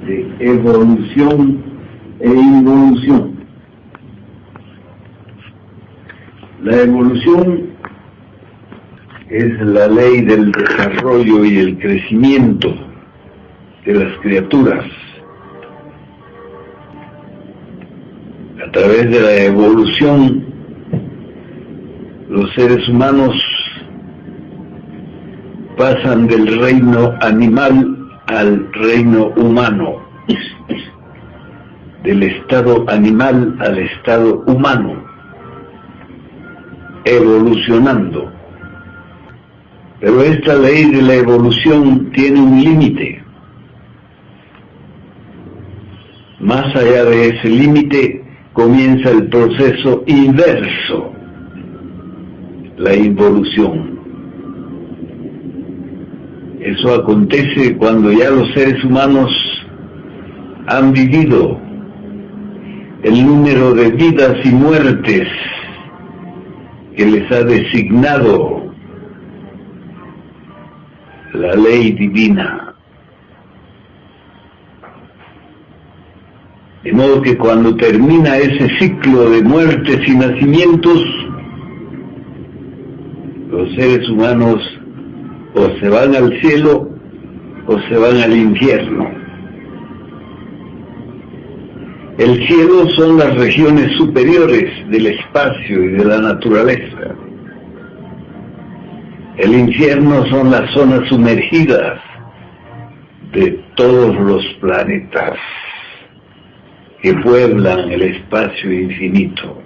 de evolución e involución. La evolución es la ley del desarrollo y el crecimiento de las criaturas. A través de la evolución, los seres humanos pasan del reino animal al reino humano, del estado animal al estado humano, evolucionando. Pero esta ley de la evolución tiene un límite. Más allá de ese límite comienza el proceso inverso, la involución. Eso acontece cuando ya los seres humanos han vivido el número de vidas y muertes que les ha designado la ley divina. De modo que cuando termina ese ciclo de muertes y nacimientos, los seres humanos o se van al cielo o se van al infierno. El cielo son las regiones superiores del espacio y de la naturaleza. El infierno son las zonas sumergidas de todos los planetas que pueblan el espacio infinito.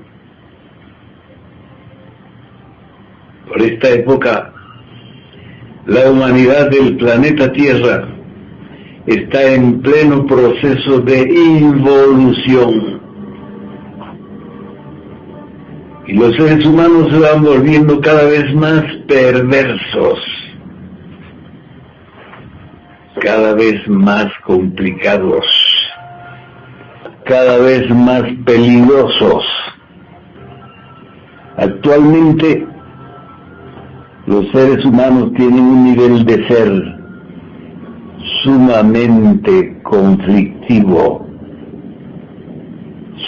Por esta época, la humanidad del planeta Tierra está en pleno proceso de involución. Y los seres humanos se van volviendo cada vez más perversos, cada vez más complicados, cada vez más peligrosos. Actualmente, los seres humanos tienen un nivel de ser sumamente conflictivo,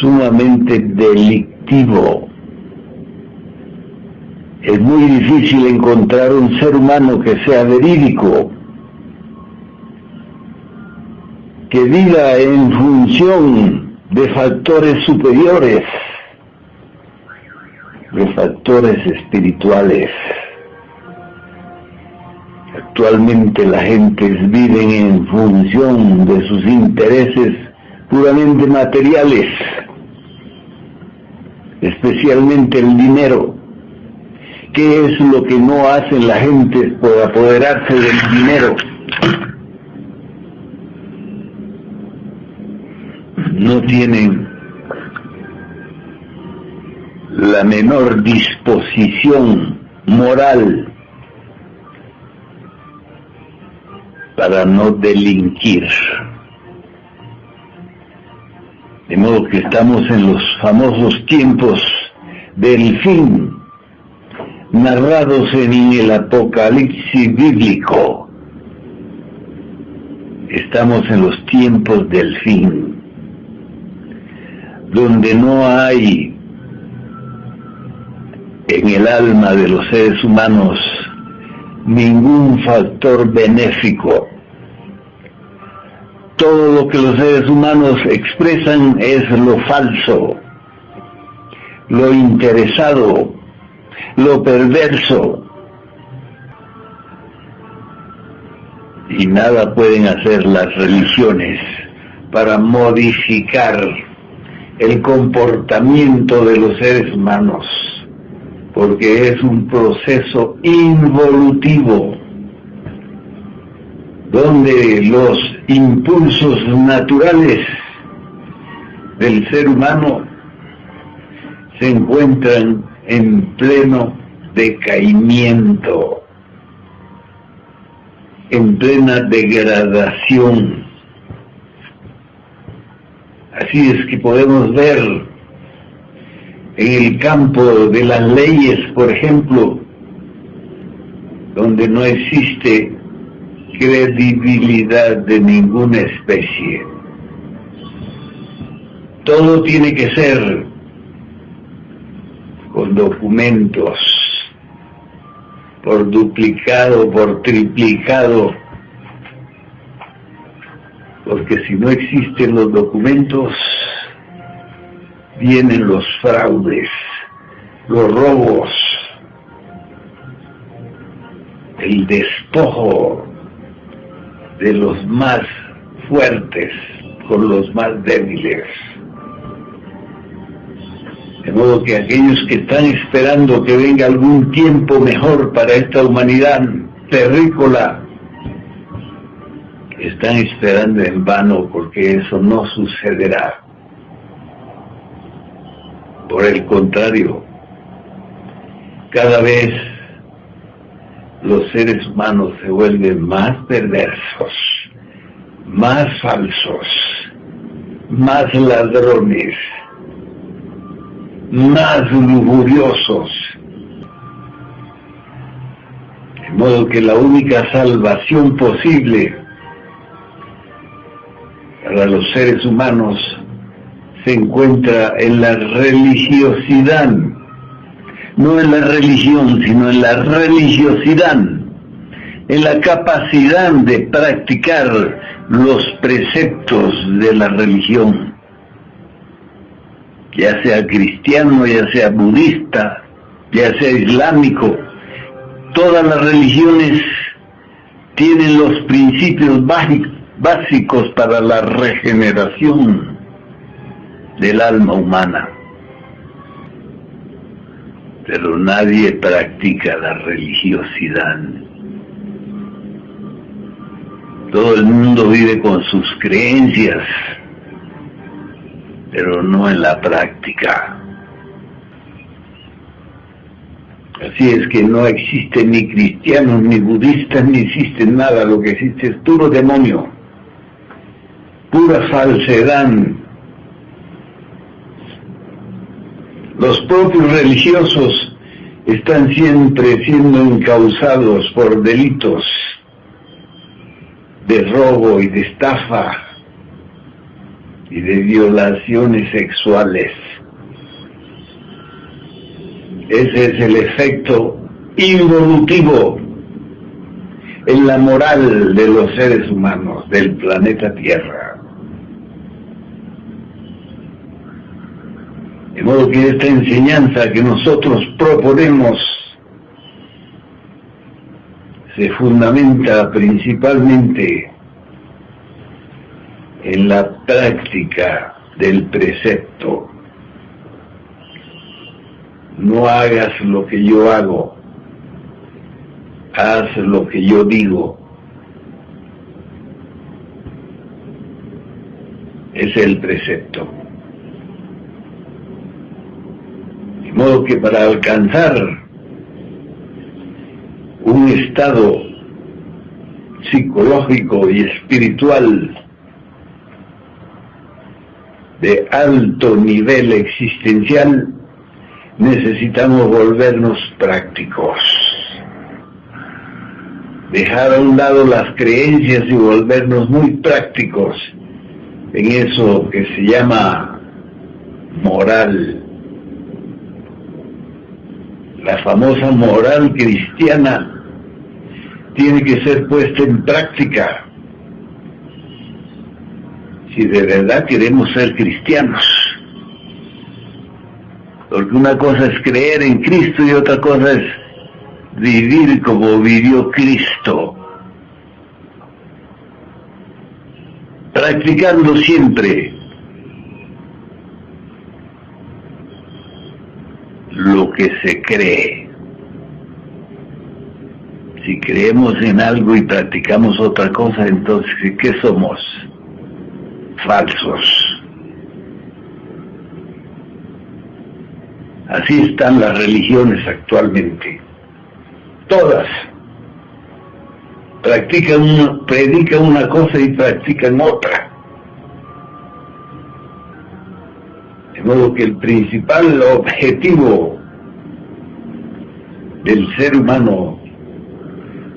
sumamente delictivo. Es muy difícil encontrar un ser humano que sea verídico, que viva en función de factores superiores, de factores espirituales. Actualmente la gente vive en función de sus intereses puramente materiales, especialmente el dinero. ¿Qué es lo que no hacen la gente por apoderarse del dinero? No tienen la menor disposición moral para no delinquir. De modo que estamos en los famosos tiempos del fin, narrados en el Apocalipsis bíblico. Estamos en los tiempos del fin, donde no hay en el alma de los seres humanos ningún factor benéfico. Todo lo que los seres humanos expresan es lo falso, lo interesado, lo perverso. Y nada pueden hacer las religiones para modificar el comportamiento de los seres humanos, porque es un proceso involutivo, donde los impulsos naturales del ser humano se encuentran en pleno decaimiento, en plena degradación. Así es que podemos ver en el campo de las leyes, por ejemplo, donde no existe credibilidad de ninguna especie. Todo tiene que ser con documentos, por duplicado, por triplicado, porque si no existen los documentos, vienen los fraudes, los robos, el despojo de los más fuertes con los más débiles. De modo que aquellos que están esperando que venga algún tiempo mejor para esta humanidad terrícola, están esperando en vano, porque eso no sucederá. Por el contrario, cada vez los seres humanos se vuelven más perversos, más falsos, más ladrones, más lujuriosos, de modo que la única salvación posible para los seres humanos se encuentra en la religiosidad, no en la religión, sino en la religiosidad, en la capacidad de practicar los preceptos de la religión, ya sea cristiano, ya sea budista, ya sea islámico. Todas las religiones tienen los principios básicos para la regeneración del alma humana, pero nadie practica la religiosidad. Todo el mundo vive con sus creencias, pero no en la práctica. Así es que no existen ni cristianos, ni budistas, ni existe nada. Lo que existe es puro demonio, pura falsedad. Los propios religiosos están siempre siendo encausados por delitos de robo y de estafa y de violaciones sexuales. Ese es el efecto involutivo en la moral de los seres humanos del planeta Tierra. De modo que esta enseñanza que nosotros proponemos se fundamenta principalmente en la práctica del precepto. No hagas lo que yo hago, haz lo que yo digo. Es el precepto. De modo que para alcanzar un estado psicológico y espiritual de alto nivel existencial, necesitamos volvernos prácticos, dejar a un lado las creencias y volvernos muy prácticos en eso que se llama moral. La famosa moral cristiana tiene que ser puesta en práctica si de verdad queremos ser cristianos. Porque una cosa es creer en Cristo y otra cosa es vivir como vivió Cristo, practicando siempre lo que se cree. Si creemos en algo y practicamos otra cosa, entonces ¿qué somos? Falsos. Así están las religiones actualmente. Todas predican una cosa y practican otra. De modo que el principal objetivo del ser humano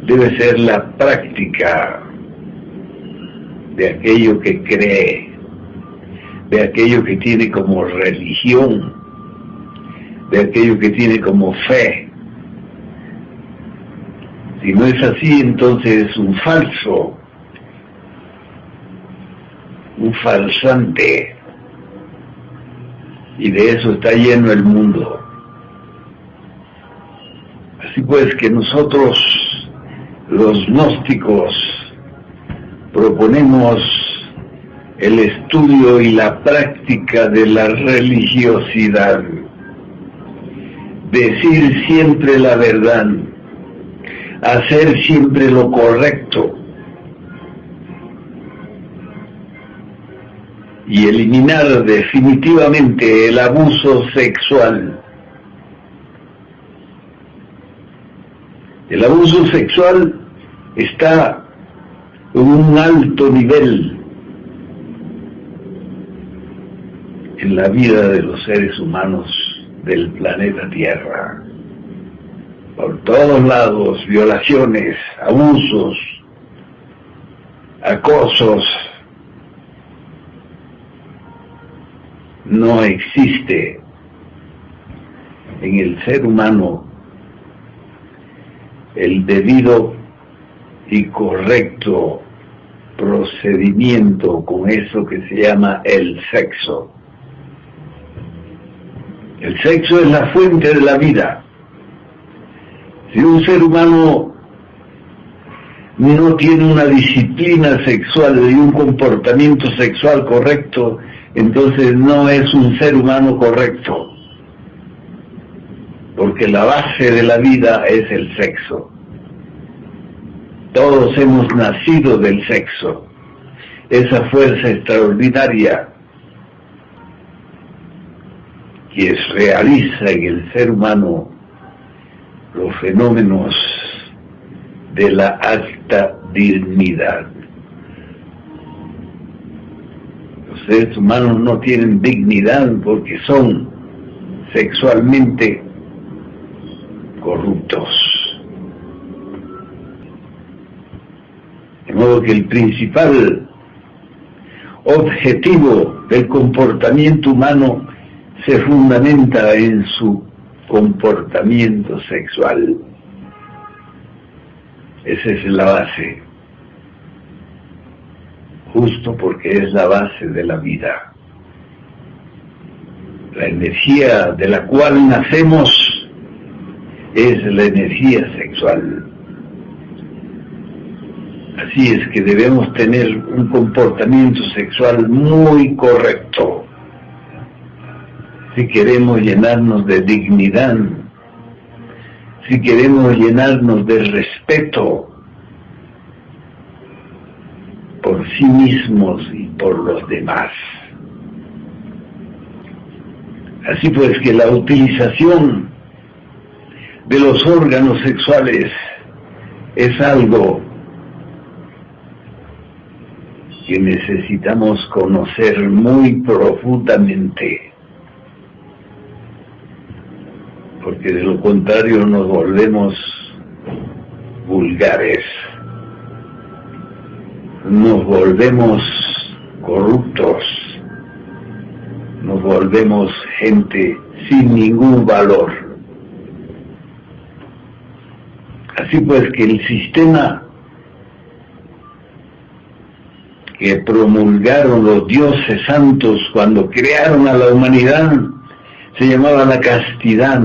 debe ser la práctica de aquello que cree, de aquello que tiene como religión, de aquello que tiene como fe. Si no es así, entonces es un falso, un farsante, y de eso está lleno el mundo. Así pues que nosotros, los gnósticos, proponemos el estudio y la práctica de la religiosidad, decir siempre la verdad, hacer siempre lo correcto y eliminar definitivamente el abuso sexual. El abuso sexual está en un alto nivel en la vida de los seres humanos del planeta Tierra. Por todos lados, violaciones, abusos, acosos. No existe en el ser humano el debido y correcto procedimiento con eso que se llama el sexo. El sexo es la fuente de la vida. Si un ser humano no tiene una disciplina sexual y un comportamiento sexual correcto, entonces no es un ser humano correcto, porque la base de la vida es el sexo. Todos hemos nacido del sexo, esa fuerza extraordinaria que realiza en el ser humano los fenómenos de la alta dignidad. Los seres humanos no tienen dignidad porque son sexualmente corruptos. De modo que el principal objetivo del comportamiento humano se fundamenta en su comportamiento sexual. Esa es la base, justo porque es la base de la vida. La energía de la cual nacemos es la energía sexual. Así es que debemos tener un comportamiento sexual muy correcto si queremos llenarnos de dignidad, si queremos llenarnos de respeto por sí mismos y por los demás. Así pues que la utilización de los órganos sexuales es algo que necesitamos conocer muy profundamente, porque de lo contrario nos volvemos vulgares, nos volvemos corruptos, nos volvemos gente sin ningún valor. Así pues que el sistema que promulgaron los dioses santos cuando crearon a la humanidad se llamaba la castidad.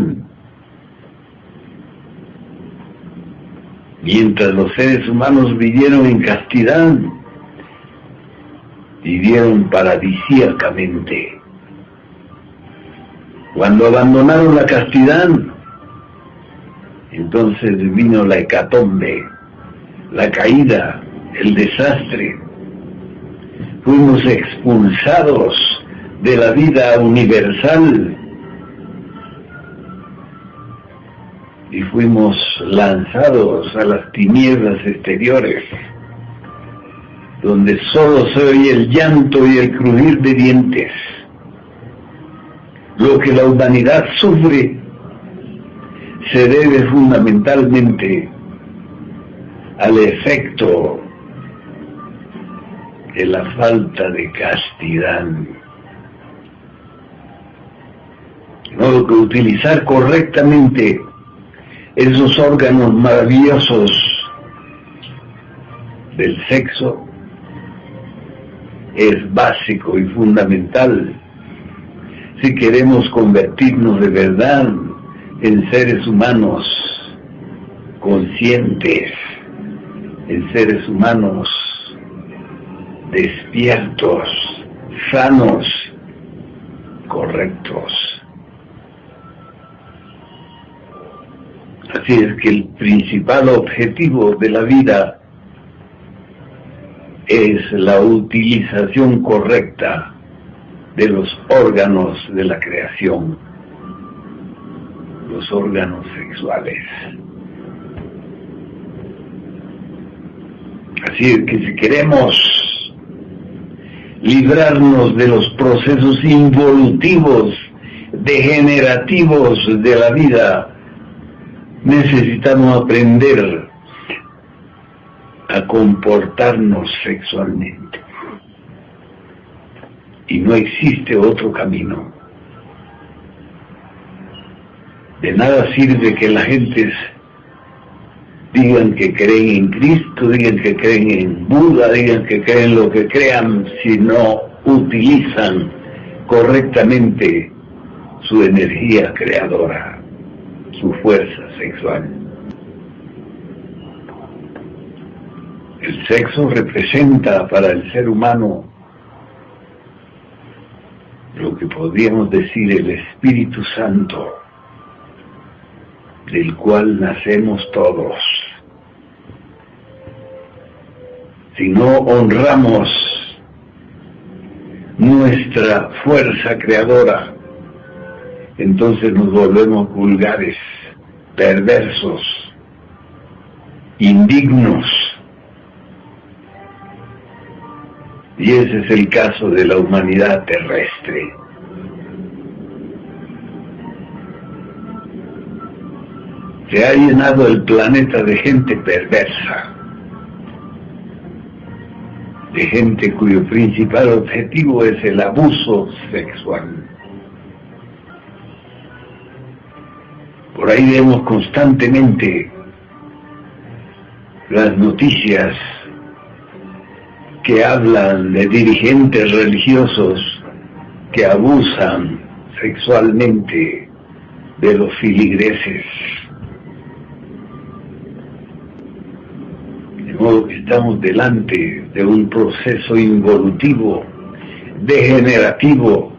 Mientras los seres humanos vivieron en castidad, vivieron paradisíacamente. Cuando abandonaron la castidad, entonces vino la hecatombe, la caída, el desastre. Fuimos expulsados de la vida universal y fuimos lanzados a las tinieblas exteriores, donde solo se oye el llanto y el crujir de dientes. Lo que la humanidad sufre se debe fundamentalmente al efecto de la falta de castidad. De modo que utilizar correctamente esos órganos maravillosos del sexo es básico y fundamental si queremos convertirnos de verdad en seres humanos conscientes, en seres humanos despiertos, sanos, correctos. Así es que el principal objetivo de la vida es la utilización correcta de los órganos de la creación, los órganos sexuales. Así es que si queremos librarnos de los procesos involutivos, degenerativos de la vida, necesitamos aprender a comportarnos sexualmente. Y no existe otro camino. De nada sirve que las gentes digan que creen en Cristo, digan que creen en Buda, digan que creen lo que crean, si no utilizan correctamente su energía creadora, su fuerza sexual. El sexo representa para el ser humano lo que podríamos decir el Espíritu Santo, del cual nacemos todos. Si no honramos nuestra fuerza creadora, entonces nos volvemos vulgares, perversos, indignos. Y ese es el caso de la humanidad terrestre. Se ha llenado el planeta de gente perversa, de gente cuyo principal objetivo es el abuso sexual. Por ahí vemos constantemente las noticias que hablan de dirigentes religiosos que abusan sexualmente de los filigreses. De modo que estamos delante de un proceso involutivo, degenerativo,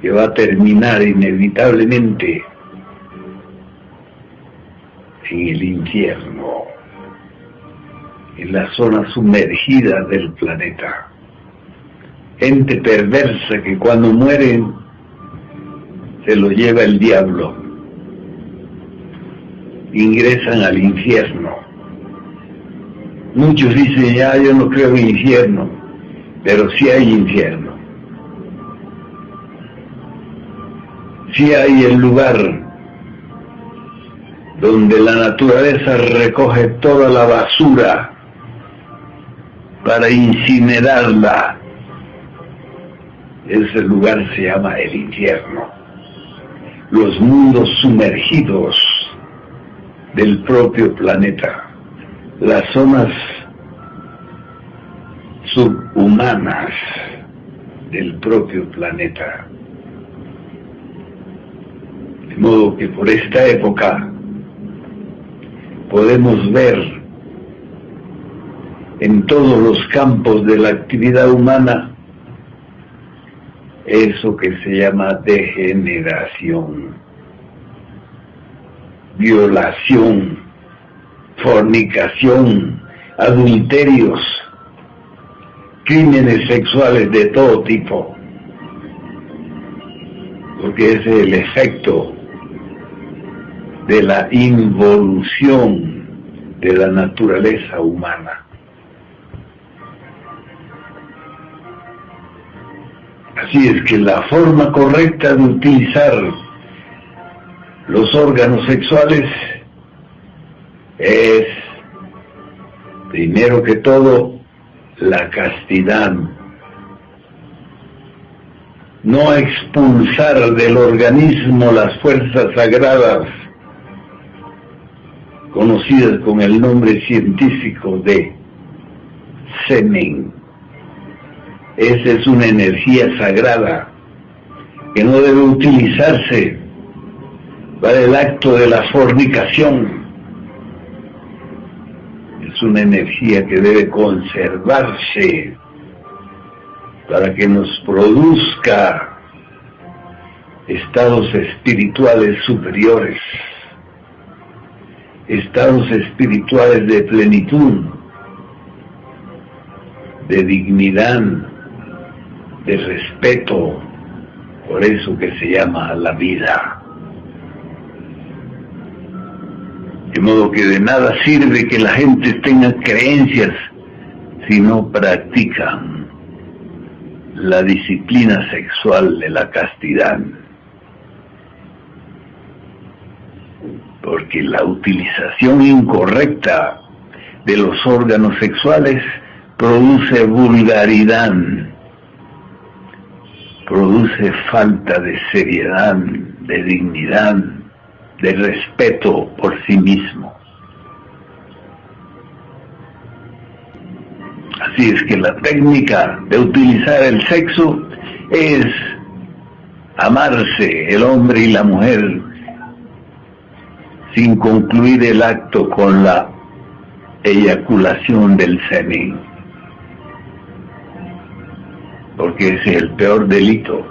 que va a terminar inevitablemente en el infierno, en la zona sumergida del planeta. Gente perversa que cuando mueren se lo lleva el diablo, ingresan al infierno. Muchos dicen, ya yo no creo en infierno, pero sí hay infierno. Sí hay el lugar donde la naturaleza recoge toda la basura para incinerarla. Ese lugar se llama el infierno. Los mundos sumergidos del propio planeta, las zonas subhumanas del propio planeta. De modo que por esta época podemos ver en todos los campos de la actividad humana eso que se llama degeneración, violación, fornicación, adulterios, crímenes sexuales de todo tipo, porque ese es el efecto de la involución de la naturaleza humana. Así es que la forma correcta de utilizar los órganos sexuales es, primero que todo, la castidad. No expulsar del organismo las fuerzas sagradas, conocidas con el nombre científico de semen. Esa es una energía sagrada que no debe utilizarse para el acto de la fornicación. Es una energía que debe conservarse para que nos produzca estados espirituales superiores, estados espirituales de plenitud, de dignidad, de respeto, por eso que se llama la vida. De modo que de nada sirve que la gente tenga creencias si no practican la disciplina sexual de la castidad. Porque la utilización incorrecta de los órganos sexuales produce vulgaridad, produce falta de seriedad, de dignidad, de respeto por sí mismo. Así es que la técnica de utilizar el sexo es amarse el hombre y la mujer sin concluir el acto con la eyaculación del semen, porque ese es el peor delito.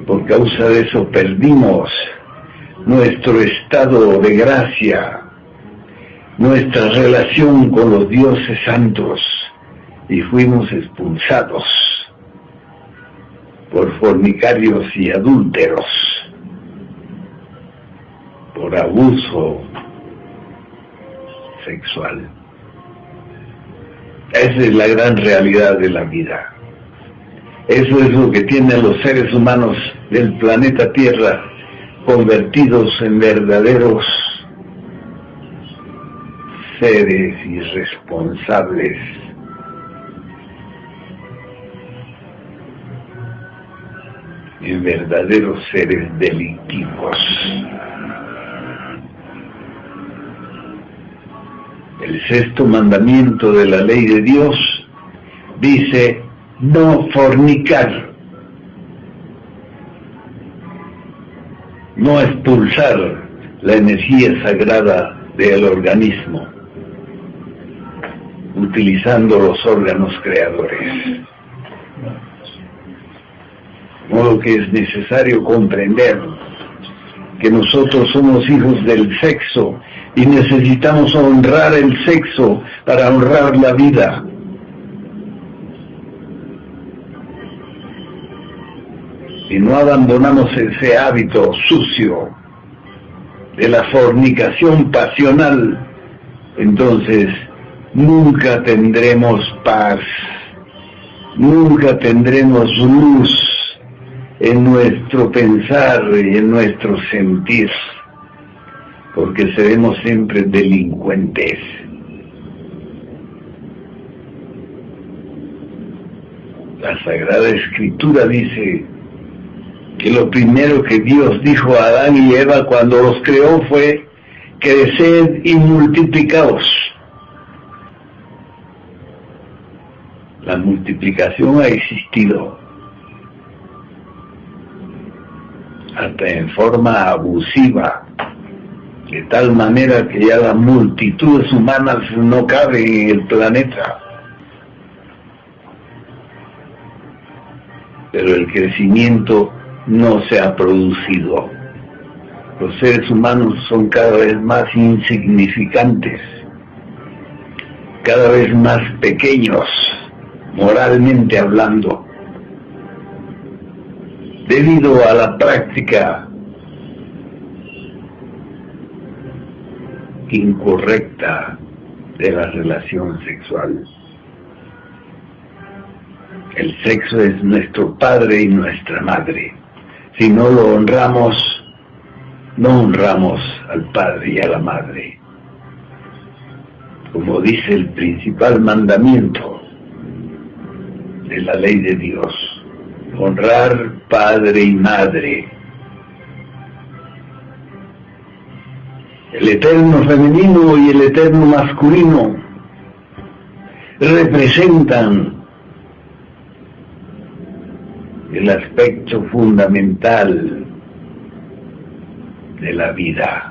Por causa de eso perdimos nuestro estado de gracia, nuestra relación con los dioses santos, y fuimos expulsados por fornicarios y adúlteros, por abuso sexual. Esa es la gran realidad de la vida. Eso es lo que tienen los seres humanos del planeta Tierra convertidos en verdaderos seres irresponsables, en verdaderos seres delictivos. El sexto mandamiento de la ley de Dios dice: no fornicar, no expulsar la energía sagrada del organismo, utilizando los órganos creadores. De modo que es necesario comprender que nosotros somos hijos del sexo y necesitamos honrar el sexo para honrar la vida. Si no abandonamos ese hábito sucio de la fornicación pasional, entonces nunca tendremos paz, nunca tendremos luz en nuestro pensar y en nuestro sentir, porque seremos siempre delincuentes. La Sagrada Escritura dice que lo primero que Dios dijo a Adán y Eva cuando los creó fue: creced y multiplicaos. La multiplicación ha existido hasta en forma abusiva, de tal manera que ya las multitudes humanas no caben en el planeta. Pero el crecimiento no se ha producido. Los seres humanos son cada vez más insignificantes, cada vez más pequeños, moralmente hablando, debido a la práctica incorrecta de la relación sexual. El sexo es nuestro padre y nuestra madre. Si no lo honramos, no honramos al padre y a la madre. como dice el principal mandamiento de la ley de Dios, honrar padre y madre. El eterno femenino y el eterno masculino representan el aspecto fundamental de la vida.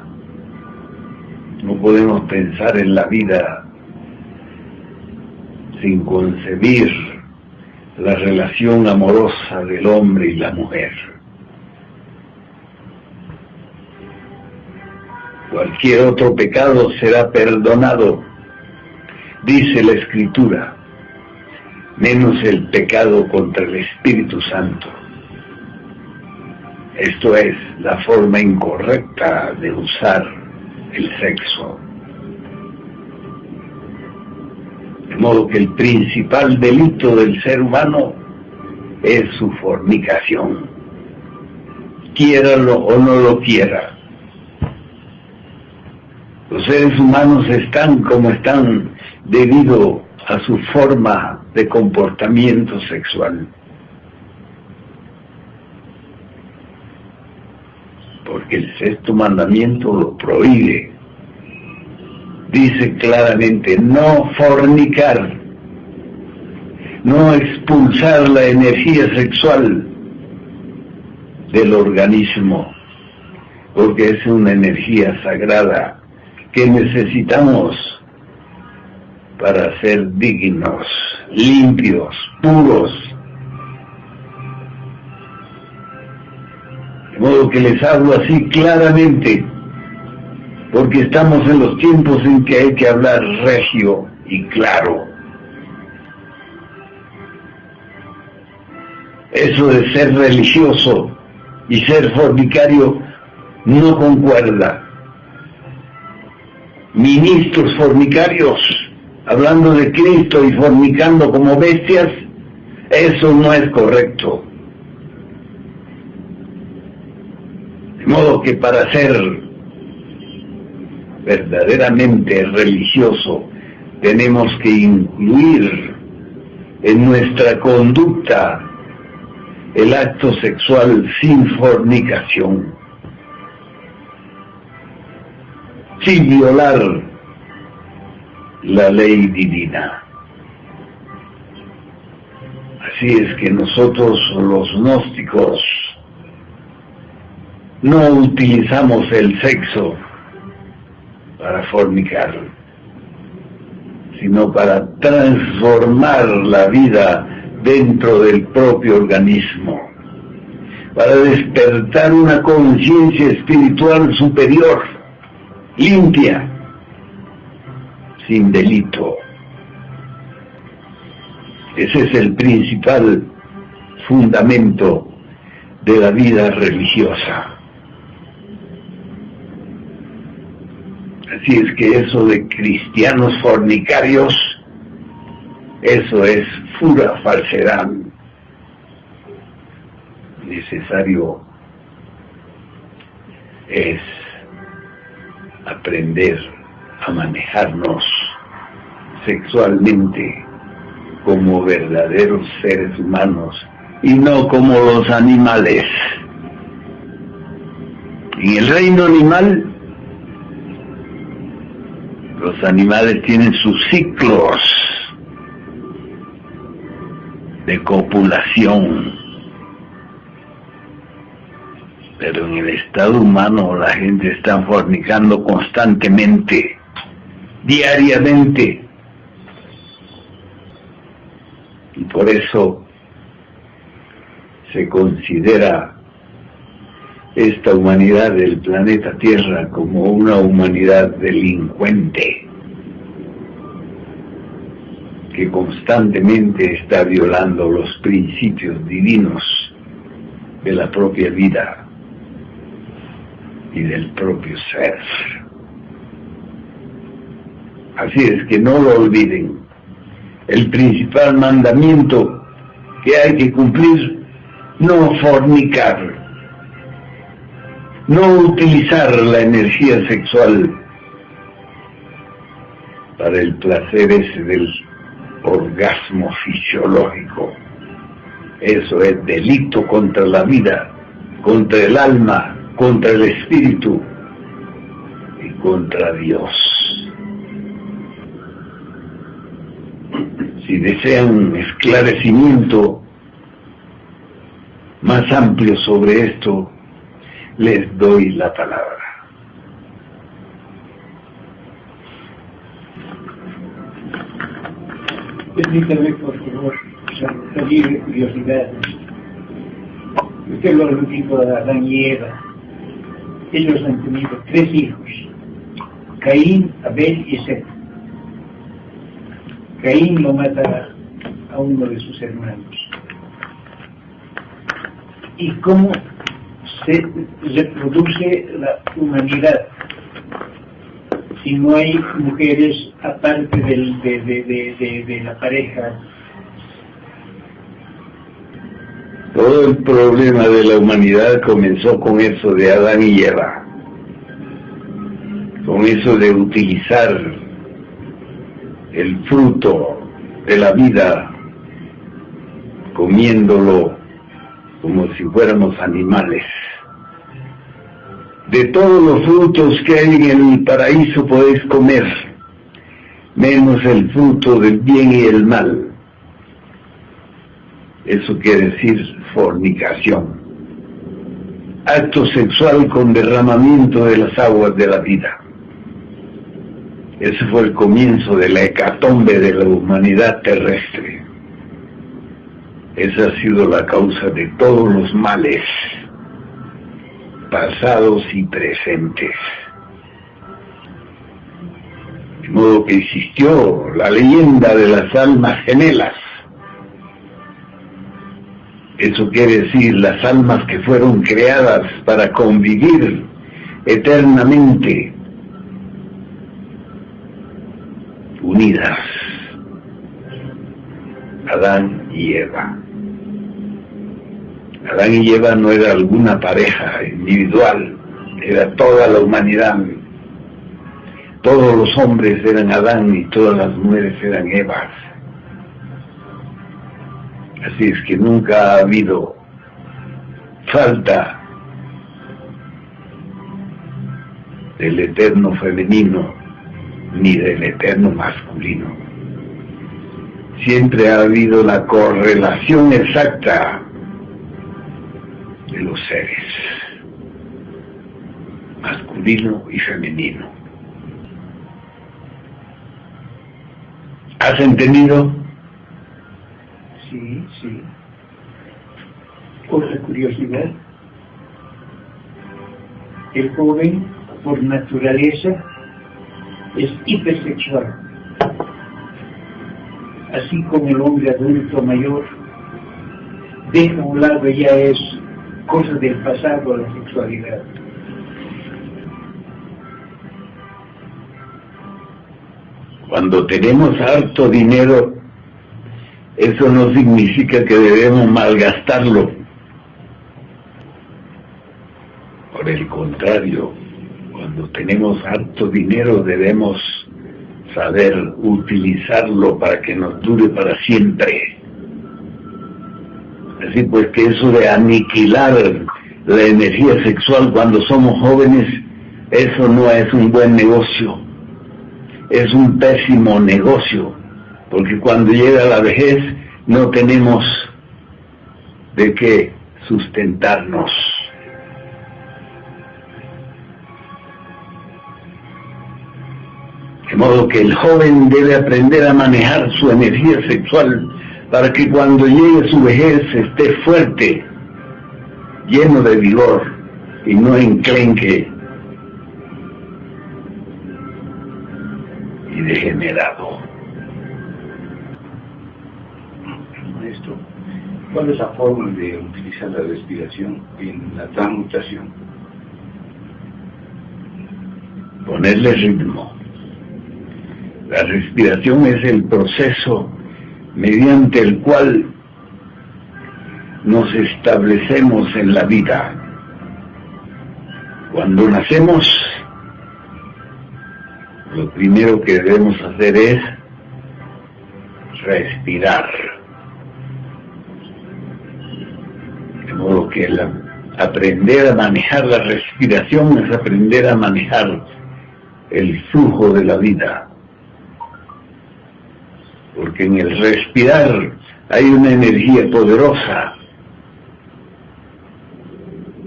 No podemos pensar en la vida sin concebir la relación amorosa del hombre y la mujer. Cualquier otro pecado será perdonado, dice la Escritura, menos el pecado contra el Espíritu Santo. Esto es la forma incorrecta de usar el sexo. De modo que el principal delito del ser humano es su fornicación, quiéralo o no lo quiera. Los seres humanos están como están debido a su forma de comportamiento sexual. Porque el sexto mandamiento lo prohíbe. Dice claramente, no fornicar, no expulsar la energía sexual del organismo, porque es una energía sagrada que necesitamos para ser dignos, limpios, puros. De modo que les hablo así claramente, porque estamos en los tiempos en que hay que hablar regio y claro. Eso de ser religioso y ser fornicario no concuerda. Ministros fornicarios, hablando de Cristo y fornicando como bestias, eso no es correcto. De modo que para ser verdaderamente religioso tenemos que incluir en nuestra conducta el acto sexual sin fornicación, sin violar la ley divina. Así es que nosotros los gnósticos no utilizamos el sexo para fornicar, sino para transformar la vida dentro del propio organismo, para despertar una conciencia espiritual superior, limpia, sin delito. Ese es el principal fundamento de la vida religiosa. Así es que eso de cristianos fornicarios, eso es pura falsedad. Necesario es aprender a manejarnos sexualmente como verdaderos seres humanos y no como los animales. En el reino animal, los animales tienen sus ciclos de copulación, pero en el estado humano la gente está fornicando constantemente, diariamente, y por eso se considera esta humanidad del planeta Tierra como una humanidad delincuente que constantemente está violando los principios divinos de la propia vida y del propio ser. Así es que no lo olviden, el principal mandamiento que hay que cumplir: no fornicar, no utilizar la energía sexual para el placer ese del orgasmo fisiológico. Eso es delito contra la vida, contra el alma, contra el espíritu y contra Dios. Si desean esclarecimiento más amplio sobre esto, les doy la palabra. Permítame, por favor, salir de curiosidades. Usted lo dijo a Adán y Eva. Ellos han tenido 3 hijos: Caín, Abel y Set. Caín lo mata a uno de sus hermanos. ¿Y cómo se reproduce la humanidad si no hay mujeres aparte de la pareja? Todo el problema de la humanidad comenzó con eso de Adán y Eva, con eso de utilizar el fruto de la vida, comiéndolo como si fuéramos animales. De todos los frutos que hay en el paraíso podéis comer, menos el fruto del bien y el mal. Eso quiere decir fornicación, acto sexual con derramamiento de las aguas de la vida. Ese fue el comienzo de la hecatombe de la humanidad terrestre. Esa ha sido la causa de todos los males, pasados y presentes. De modo que existió la leyenda de las almas gemelas. Eso quiere decir las almas que fueron creadas para convivir eternamente, unidas, Adán y Eva. Adán y Eva no era alguna pareja individual, era toda la humanidad. Todos los hombres eran Adán y todas las mujeres eran Evas. Así es que nunca ha habido falta del eterno femenino ni del eterno masculino. Siempre ha habido la correlación exacta de los seres, masculino y femenino. ¿Has entendido? Sí, sí. Otra curiosidad: el joven, por naturaleza, es hipersexual, así como el hombre adulto mayor deja a un lado, ya es cosa del pasado la sexualidad. Cuando tenemos harto dinero, eso no significa que debemos malgastarlo. Por el contrario, cuando tenemos harto dinero debemos saber utilizarlo para que nos dure para siempre. Así pues que eso de aniquilar la energía sexual cuando somos jóvenes, eso no es un buen negocio. Es un pésimo negocio, porque cuando llega la vejez no tenemos de qué sustentarnos. De modo que el joven debe aprender a manejar su energía sexual para que cuando llegue su vejez esté fuerte, lleno de vigor y no enclenque y degenerado. Maestro, ¿cuál es la forma de utilizar la respiración en la transmutación? Ponerle ritmo. La respiración es el proceso mediante el cual nos establecemos en la vida. Cuando nacemos, lo primero que debemos hacer es respirar. De modo que aprender a manejar la respiración es aprender a manejar el flujo de la vida. Porque en el respirar hay una energía poderosa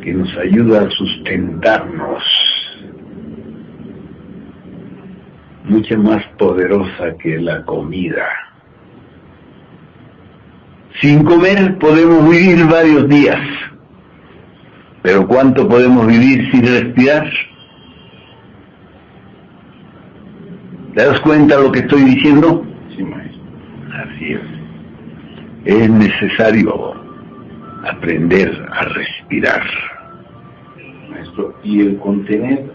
que nos ayuda a sustentarnos, mucho más poderosa que la comida. Sin comer podemos vivir varios días, pero ¿cuánto podemos vivir sin respirar? ¿Te das cuenta de lo que estoy diciendo? Sí, maestro. Así es. Es necesario aprender a respirar. Maestro, y el contener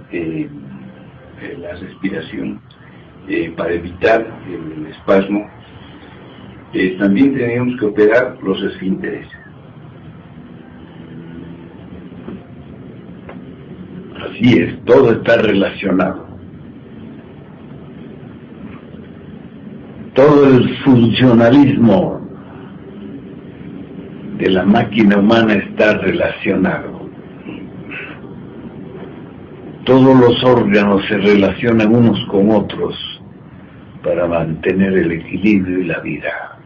la respiración para evitar el espasmo, también tenemos que operar los esfínteres. Así es, todo está relacionado. Todo el funcionalismo de la máquina humana está relacionado. Todos los órganos se relacionan unos con otros para mantener el equilibrio y la vida.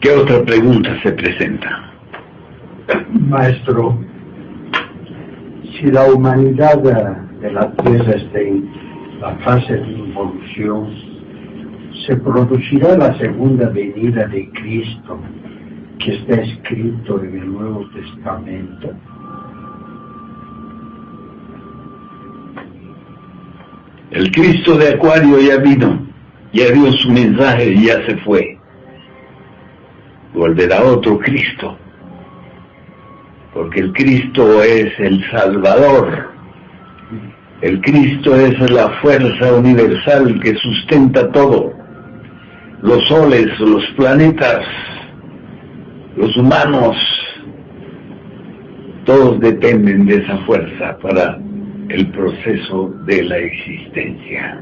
¿Qué otra pregunta se presenta? Maestro, si la humanidad de la Tierra está en la fase de involución, ¿se producirá la segunda venida de Cristo que está escrito en el Nuevo Testamento? El Cristo de Acuario ya vino, ya dio su mensaje y ya se fue. Volverá otro Cristo, porque el Cristo es el Salvador. El Cristo es la fuerza universal que sustenta todo. Los soles, los planetas, los humanos, todos dependen de esa fuerza para el proceso de la existencia.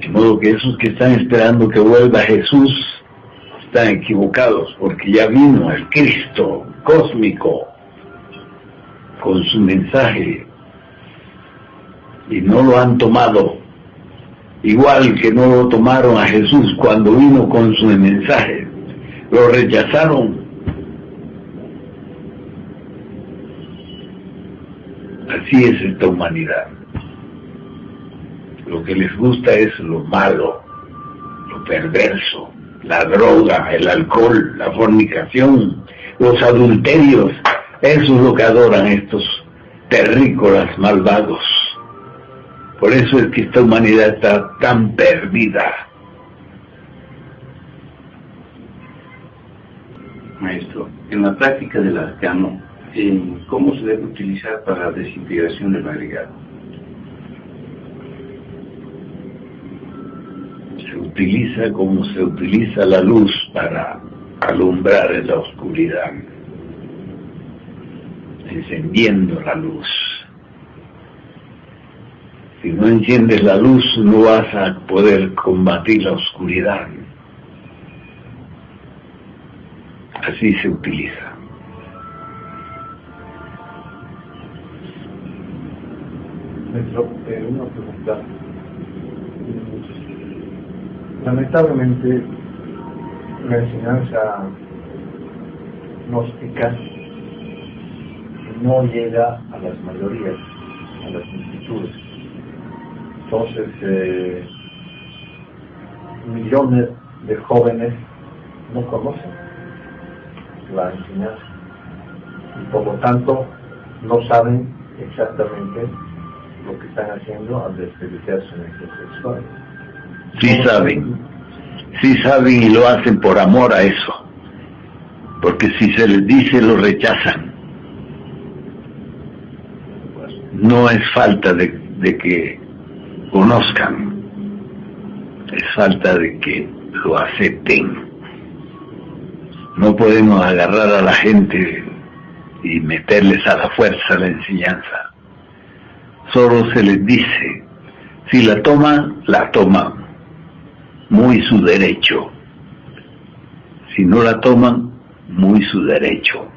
De modo que esos que están esperando que vuelva Jesús están equivocados, porque ya vino el Cristo cósmico con su mensaje y no lo han tomado, igual que no lo tomaron a Jesús cuando vino con su mensaje, lo rechazaron. Así es esta humanidad. Lo que les gusta es lo malo, lo perverso, la droga, el alcohol, la fornicación, los adulterios. Eso es lo que adoran estos terrícolas malvados. Por eso es que esta humanidad está tan perdida. Maestro, en la práctica del arcano, ¿cómo se debe utilizar para la desintegración del agregado? Se utiliza como se utiliza la luz para alumbrar en la oscuridad, encendiendo la luz. Si no enciendes la luz, no vas a poder combatir la oscuridad. Así se utiliza. Maestro, una pregunta. Lamentablemente, la enseñanza gnóstica no llega a las mayorías, a las multitudes. Entonces, millones de jóvenes no conocen la enseñanza y por lo tanto no saben exactamente lo que están haciendo al desperdiciar su energía sexual. Sí saben y lo hacen por amor a eso, porque si se les dice lo rechazan. No es falta de que conozcan, es falta de que lo acepten. No podemos agarrar a la gente y meterles a la fuerza la enseñanza. Solo se les dice, si la toman, la toman, muy su derecho. Si no la toman, muy su derecho.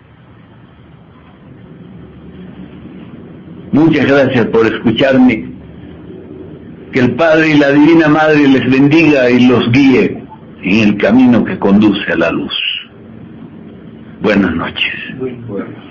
Muchas gracias por escucharme. Que el Padre y la Divina Madre les bendiga y los guíe en el camino que conduce a la luz. Buenas noches. Muy bueno.